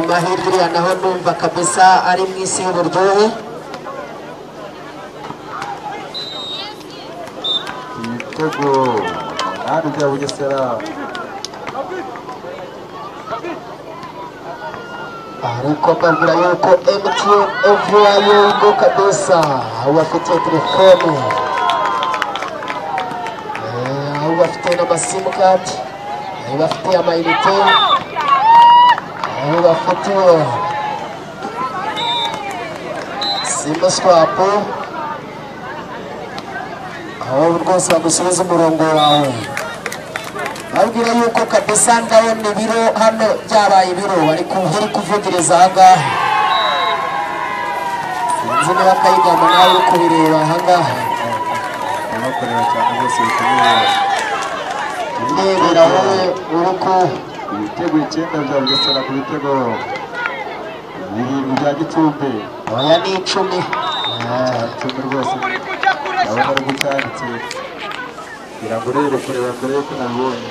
mahirwe naho numva kabisa ari mwisi y'uburyohe igitego nani bya Bugesera ariko mbabwira yuko MTN evuye ngo kabisa bafite telefone bafite n'amasimukadi bafite amayinite bafite simba swapu aho rwose bagusubiza umurongo wawe babwira yuko kabisa ndabona ibiro hano byabaye ibiro ariko uri kuvugiriza ahangaha sinzi niba akayigamba nawe uri kubireba ahangaha abakorera cyane bose bikomeye ndebera wowe uri ku ibitego 9 bya Bugesera ku bitego 7 bya Gicumbi oya ni 10 rwose ndabona ari gucyanditse kugira ngo urebe kureba mbere yuko nabibonye